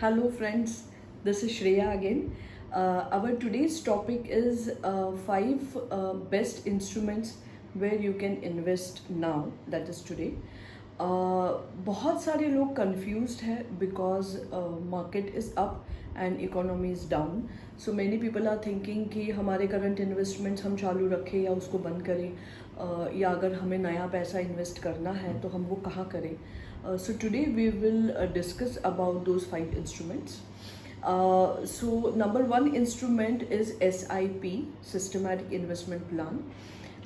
Hello, friends. This is Shreya again. Our today's topic is five best instruments where you can invest now. That is today. बहुत सारे लोग confused है because market is up and economy is down. So many people are thinking कि हमारे current investments हम चालू रखें या उसको बंद करें, या अगर हमें नया पैसा इन्वेस्ट करना है तो हम वो कहाँ करें. So today we will discuss about those five instruments. So number one instrument is SIP, Systematic Investment Plan.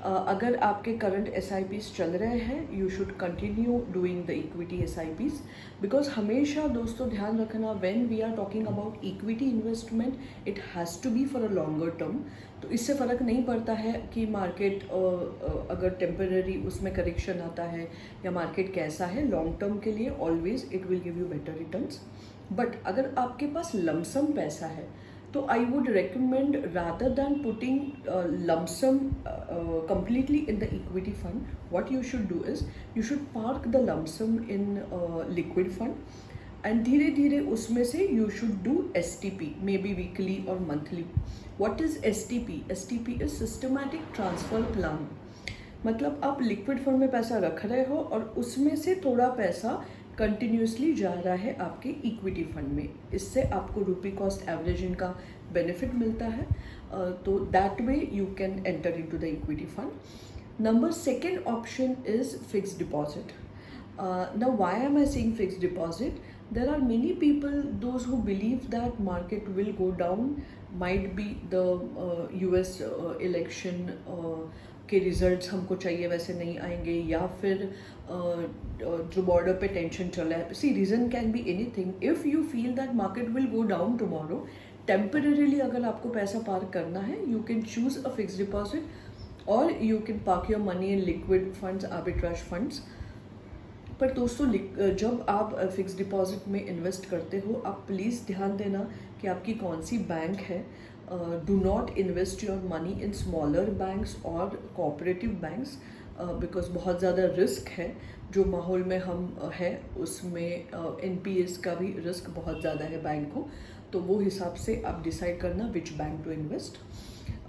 अगर आपके करंट SIPs चल रहे हैं, you should continue doing the equity SIPs, because हमेशा दोस्तों ध्यान रखना, when we are talking about equity investment it has to be for a longer term. तो इससे फ़र्क नहीं पड़ता है कि मार्केट अगर टेम्पररी उसमें करेक्शन आता है या मार्केट कैसा है, लॉन्ग टर्म के लिए always it will give you better returns. But अगर आपके पास लमसम पैसा है तो I would recommend, rather than putting lump sum completely in the equity fund, what you should do is you should park the lump sum in liquid fund and धीरे धीरे उसमें से you should do STP, maybe weekly or monthly. What is STP? STP is Systematic Transfer Plan. मतलब आप liquid fund में पैसा रख रहे हो और उसमें से थोड़ा पैसा कंटिन्यूसली जा रहा है आपके इक्विटी फंड में. इससे आपको रुपी कॉस्ट एवरेजिंग का बेनिफिट मिलता है. तो that way you can enter into the equity fund. Number second option is fixed deposit. Now why am I saying fixed deposit? There are many people, those who believe that market will go down, might be the US election के results हमको चाहिए वैसे नहीं आएंगे, या फिर जो border पे टेंशन चल रहा है. See reason can be anything. If you feel that market will go down tomorrow, temporarily अगर आपको पैसा पार्क करना है, you can choose a fix deposit और you can park your money in liquid funds, arbitrage funds. पर दोस्तों जब आप फिक्स डिपॉजिट में इन्वेस्ट करते हो, आप प्लीज़ ध्यान देना कि आपकी कौन सी बैंक है. Do not invest your money in smaller banks और कोऑपरेटिव बैंक्स, बिकॉज बहुत ज़्यादा रिस्क है. जो माहौल में हम है उसमें NPAs का भी रिस्क बहुत ज़्यादा है बैंक को. तो वो हिसाब से आप डिसाइड करना which bank to invest.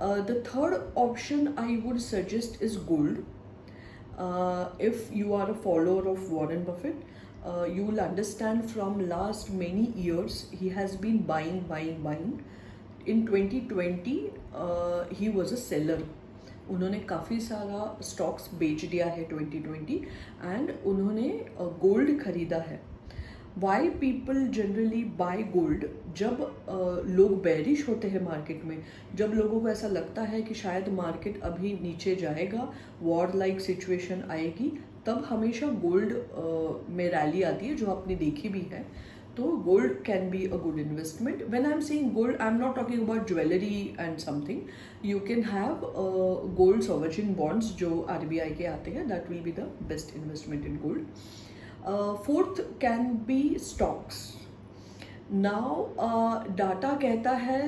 The third option I would suggest is gold. If you are a follower of Warren Buffett, you will understand from last many years he has been buying. In 2020 he was a seller. उन्होंने काफ़ी सारा stocks बेच दिया है 2020 and उन्होंने gold खरीदा है. Why people generally buy gold? जब लोग बेरिश होते हैं मार्केट में, जब लोगों को ऐसा लगता है कि शायद मार्केट अभी नीचे जाएगा, वॉर लाइक सिचुएशन आएगी, तब हमेशा गोल्ड में रैली आती है, जो आपने देखी भी है. तो gold can be a good investment. When I am saying gold, I am not talking about jewellery and something. You can have gold sovereign bonds जो RBI के आते हैं, that will be the best investment in gold. Fourth can be stocks. Now data कहता है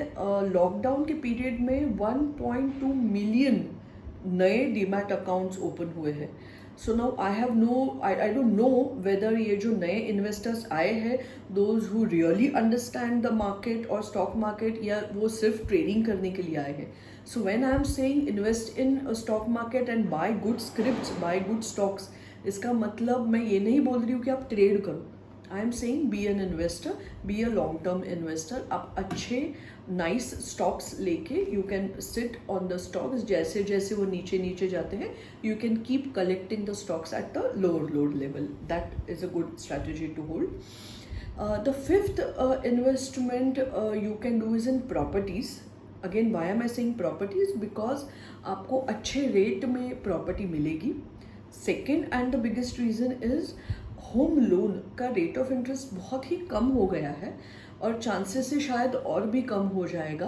lockdown के period में 1.2 million नए demat accounts open हुए हैं. So now I don't know whether ये जो नए इन्वेस्टर्स आए हैं, those who really understand the market और स्टॉक मार्केट, या वो सिर्फ ट्रेडिंग करने के लिए आए हैं. So when I am saying invest in stock market and buy good scripts, buy good stocks, इसका मतलब मैं ये नहीं बोल रही हूँ कि आप ट्रेड करो. I am saying be an investor, be a long term investor. आप अच्छे नाइस स्टॉक्स लेके you can sit on the stocks. जैसे जैसे वो नीचे नीचे जाते हैं, you can keep collecting the stocks at the lower level. That is a good strategy to hold. The fifth investment you can do is in properties. Again why am I saying properties? Because आपको अच्छे rate में property मिलेगी. Second and the biggest reason is home loan का rate of interest बहुत ही कम हो गया है और चांसेस से शायद और भी कम हो जाएगा.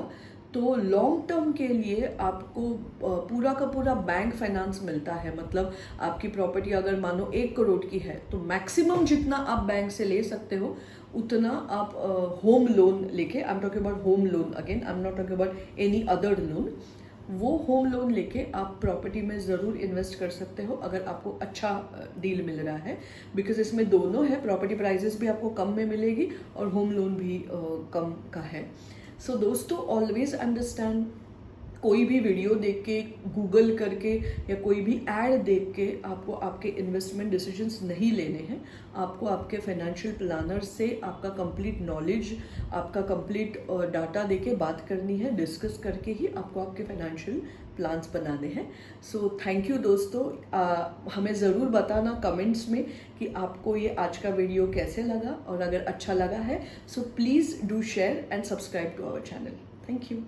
तो लॉन्ग टर्म के लिए आपको पूरा का पूरा बैंक फाइनेंस मिलता है. मतलब आपकी प्रॉपर्टी अगर मानो 1 करोड़ की है, तो मैक्सिमम जितना आप बैंक से ले सकते हो उतना आप होम लोन लेके, I am talking about home loan again, I am not talking about any other loan. वो होम लोन लेके आप प्रॉपर्टी में ज़रूर इन्वेस्ट कर सकते हो अगर आपको अच्छा डील मिल रहा है, बिकॉज इसमें दोनों है, प्रॉपर्टी प्राइजेस भी आपको कम में मिलेगी और होम लोन भी कम का है। सो दोस्तों, ऑलवेज अंडरस्टैंड, कोई भी वीडियो देख के, गूगल करके या कोई भी ऐड देख के आपको आपके इन्वेस्टमेंट डिसीजंस नहीं लेने हैं। आपको आपके फाइनेंशियल प्लानर से आपका कंप्लीट नॉलेज, आपका कंप्लीट डाटा देके बात करनी है, डिस्कस करके ही आपको आपके फाइनेंशियल प्लान्स बनाने हैं। सो थैंक यू दोस्तों, हमें ज़रूर बताना कमेंट्स में कि आपको ये आज का वीडियो कैसे लगा, और अगर अच्छा लगा है so please do share and subscribe to our channel. Thank you.